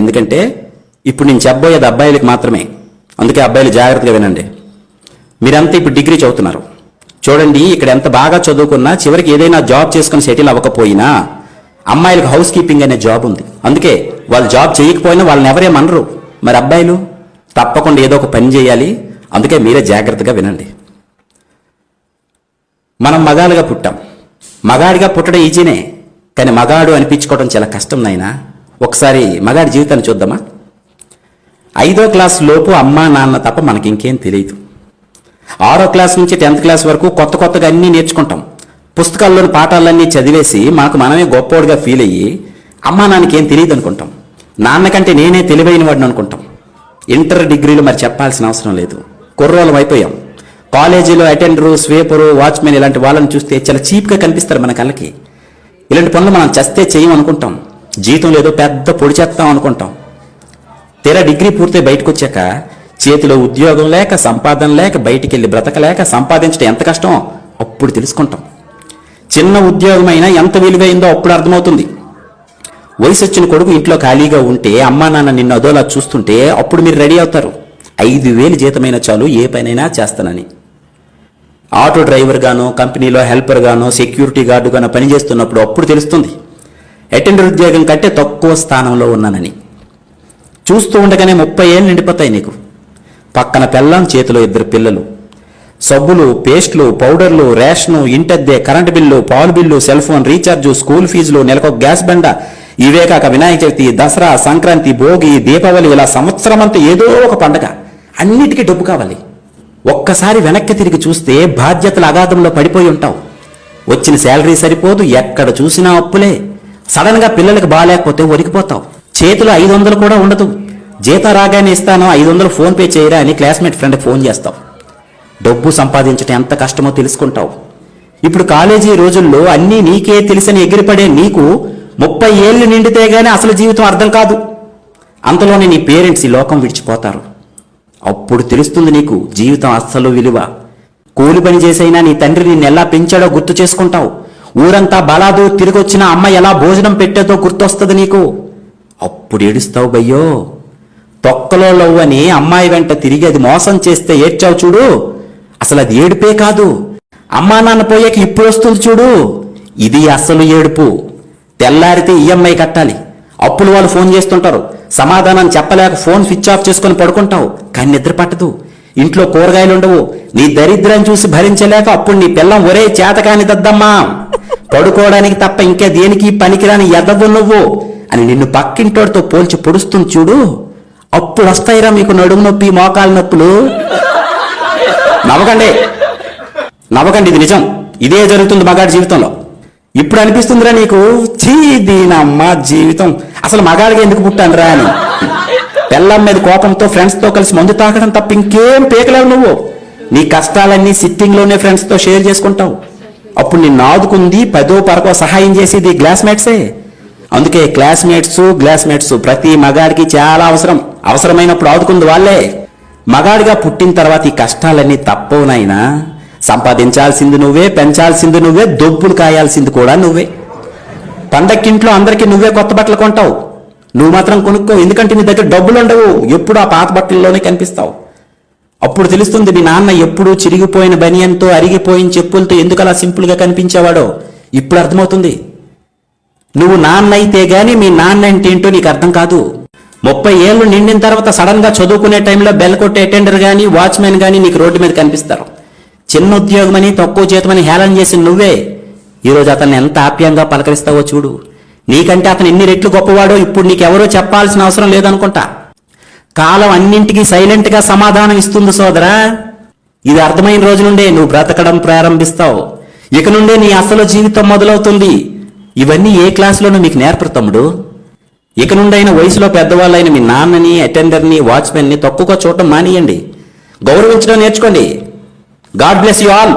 ఎందుకంటే ఇప్పుడు నేను చెప్పబోయేది అబ్బాయిలకు మాత్రమే. అందుకే అబ్బాయిలు జాగ్రత్తగా వినండి. మీరంతా ఇప్పుడు డిగ్రీ చదువుతున్నారు. చూడండి, ఇక్కడ ఎంత బాగా చదువుకున్నా చివరికి ఏదైనా జాబ్ చేసుకుని సెటిల్ అవ్వకపోయినా అమ్మాయిలకు హౌస్ కీపింగ్ అనే జాబ్ ఉంది. అందుకే వాళ్ళు జాబ్ చేయకపోయినా వాళ్ళని ఎవరేమనరు. మరి అబ్బాయిలు తప్పకుండా ఏదో ఒక పని చేయాలి. అందుకే మీరే జాగ్రత్తగా వినండి. మనం మగాలుగా పుట్టాం. మగాడిగా పుట్టడం ఈజీనే, కానీ మగాడు అనిపించుకోవడం చాలా కష్టం నాయనా. ఒకసారి మగాడి జీవితాన్ని చూద్దామా. 5వ క్లాస్ లోపు అమ్మా నాన్న తప్ప మనకి ఇంకేం తెలియదు. 6వ క్లాస్ నుంచి 10th క్లాస్ వరకు కొత్తగా అన్నీ నేర్చుకుంటాం. పుస్తకాల్లోని పాఠాలన్నీ చదివేసి మనమే గొప్పోడుగా ఫీల్ అయ్యి అమ్మా నాన్నకి ఏం తెలియదు అనుకుంటాం. నాన్నకంటే నేనే తెలివైన వాడిని అనుకుంటాం. ఇంటర్ డిగ్రీలు మరి చెప్పాల్సిన అవసరం లేదు. కుర్రోళ్ళం అయిపోయాం. కాలేజీలో అటెండరు, స్వీపరు, వాచ్మెన్ ఇలాంటి వాళ్ళని చూస్తే చాలా చీప్గా కనిపిస్తారు మన కళ్ళకి. ఇలాంటి పనులు మనం చస్తే చేయం అనుకుంటాం. జీతం లేదో పెద్ద పొడి చేస్తాం అనుకుంటాం. తీరా డిగ్రీ పూర్తి బయటకు వచ్చాక చేతిలో ఉద్యోగం లేక, సంపాదన లేక, బయటికి వెళ్ళి బ్రతకలేక సంపాదించడం ఎంత కష్టం అప్పుడు తెలుసుకుంటాం. చిన్న ఉద్యోగం అయినా ఎంత విలువైందో అప్పుడు అర్థమవుతుంది. వయసు వచ్చిన కొడుకు ఇంట్లో ఖాళీగా ఉంటే అమ్మా నాన్న నిన్ను అదోలా చూస్తుంటే అప్పుడు మీరు రెడీ అవుతారు. 5,000 జీతమైనా చాలు ఏ పనైనా చేస్తానని. ఆటో డ్రైవర్ గానో, కంపెనీలో హెల్పర్ గానో, సెక్యూరిటీ గార్డు గానో పనిచేస్తున్నప్పుడు అప్పుడు తెలుస్తుంది అటెండర్ ఉద్యోగం కంటే తక్కువ స్థానంలో ఉన్నానని. చూస్తూ ఉండగానే 30 ఏళ్ళు నిండిపోతాయి నీకు. పక్కన పెళ్ళాం, చేతిలో 2 పిల్లలు. సబ్బులు, పేస్ట్లు, పౌడర్లు, రేషను, ఇంటద్దె, కరెంటు బిల్లు, పాలు bill, cell phone recharge, school ఫీజులు, నెలకొక గ్యాస్ బండ, ఇవే కాక వినాయక చవితి, దసరా, సంక్రాంతి, భోగి, దీపావళి, ఇలా సంవత్సరం అంతా ఏదో ఒక పండగ. అన్నిటికీ డబ్బు కావాలి. ఒక్కసారి వెనక్కి తిరిగి చూస్తే బాధ్యతల అగాధంలో పడిపోయి ఉంటావు. వచ్చిన శాలరీ సరిపోదు, ఎక్కడ చూసినా అప్పులే. సడన్ గా పిల్లలకు బాగాలేకపోతే ఒరికిపోతావు. చేతిలో 500 కూడా ఉండదు. జీతం రాగానే ఇస్తాను 500 ఫోన్ పే చేయరా అని క్లాస్మేట్ ఫ్రెండ్కి ఫోన్ చేస్తావు. డబ్బు సంపాదించడం ఎంత కష్టమో తెలుసుకుంటావు. ఇప్పుడు కాలేజీ రోజుల్లో అన్నీ నీకే తెలిసని ఎగిరిపడే నీకు 30 ఏళ్ళు నిండితే గానీ అసలు జీవితం అర్థం కాదు. అంతలోనే నీ పేరెంట్స్ ఈ లోకం విడిచిపోతారు. అప్పుడు తెలుస్తుంది నీకు జీవితం అస్సలు విలువ. కూలి పని చేసైనా నీ తండ్రి నిన్ను ఎలా పెంచాడో గుర్తు చేసుకుంటావు. ఊరంతా బలాదు తిరిగొచ్చిన అమ్మ ఎలా భోజనం పెట్టేదో గుర్తొస్తుంది నీకు. అప్పుడు ఏడుస్తావు బయ్యో. తొక్కలో లవ్వని అమ్మాయి వెంట తిరిగి అది మోసం చేస్తే ఏడ్చావు చూడు, అసలు అది ఏడుపే కాదు. అమ్మా నాన్న పోయాక ఇప్పుడు వస్తుంది చూడు, ఇది అసలు ఏడుపు. తెల్లారితే ఈఎంఐ కట్టాలి, అప్పులు వాళ్ళు ఫోన్ చేస్తుంటారు, సమాధానం చెప్పలేక ఫోన్ స్విచ్ ఆఫ్ చేసుకుని పడుకుంటావు. కానీ నిద్ర పట్టదు, ఇంట్లో కూరగాయలు ఉండవు. నీ దరిద్రం చూసి భరించలేక అప్పుడు నీ పిల్లం ఒరే చేతకాని దద్దమ్మా, పడుకోవడానికి తప్ప ఇంకా దేనికి పనికిరాని ఎదవు నువ్వు అని నిన్ను పక్కింటోడితో పోల్చి పొడుస్తుంది చూడు, అప్పుడు వస్తాయిరా మీకు నడుము నొప్పి, మోకాలు నొప్పులు. నవ్వకండి, ఇది నిజం. ఇదే జరుగుతుంది మగాడి జీవితంలో. ఇప్పుడు అనిపిస్తుందిరా నీకు, చీ దీనమ్మ జీవితం, అసలు మగాడిగా ఎందుకు పుట్టానురా అని. పెళ్ళం మీద కోపంతో ఫ్రెండ్స్తో కలిసి మందు తాకడం తప్ప ఇంకేం పీకలేవు నువ్వు. నీ కష్టాలన్నీ సిట్టింగ్లోనే ఫ్రెండ్స్తో షేర్ చేసుకుంటావు. అప్పుడు నిన్ను ఆదుకుంది 10వ 12వ సహాయం చేసేది క్లాస్మేట్సే. అందుకే గ్లాస్మేట్స్ ప్రతి మగాడికి చాలా అవసరమైనప్పుడు ఆదుకుంది వాళ్ళే. మగాడిగా పుట్టిన తర్వాత ఈ కష్టాలన్నీ తప్పవునైనా సంపాదించాల్సింది నువ్వే, పెంచాల్సింది నువ్వే, దొబ్బులు కాయాల్సింది కూడా నువ్వే. పండక్కింట్లో అందరికీ నువ్వే కొత్త బట్టలు కొంటావు, నువ్వు మాత్రం కొనుక్కో. ఎందుకంటే నీ దగ్గర డబ్బులు ఉండవు, ఎప్పుడు ఆ పాత బట్టల్లోనే కనిపిస్తావు. అప్పుడు తెలుస్తుంది నీ నాన్న ఎప్పుడు చిరిగిపోయిన బనియన్తో, అరిగిపోయిన చెప్పులతో ఎందుకు అలా సింపుల్గా కనిపించేవాడో. ఇప్పుడు అర్థమవుతుంది. నువ్వు నాన్న అయితే గానీ మీ నాన్న అంటే ఏంటో నీకు అర్థం కాదు. 30 ఏళ్ళు నిండిన తర్వాత సడన్ గా చదువుకునే టైంలో బెల్ కొట్టే అటెండర్ గానీ, వాచ్మెన్ గానీ నీకు రోడ్డు మీద కనిపిస్తారు. చిన్న ఉద్యోగమని, తక్కువ జీతమని హేళన చేసి నువ్వే ఈరోజు అతన్ని ఎంత ఆప్యాయంగా పలకరిస్తావో చూడు. నీకంటే అతను ఎన్ని రెట్లు గొప్పవాడో ఇప్పుడు నీకెవరో చెప్పాల్సిన అవసరం లేదనుకుంటా. కాలం అన్నింటికీ సైలెంట్ గా సమాధానం ఇస్తుంది సోదరా. ఇది అర్థమైన రోజు నుండే నువ్వు బ్రతకడం ప్రారంభిస్తావు. ఇక నుండే నీ అసలు జీవితం మొదలవుతుంది. ఇవన్నీ ఏ క్లాసులోనూ మీకు నేర్పరు తమ్ముడు. ఇక నుండైన వయసులో పెద్దవాళ్ళైన మీ నాన్నని, అటెండర్ని, వాచ్మెన్ని తక్కువగా చూడటం మానేయండి. గౌరవించడం నేర్చుకోండి. God bless you all.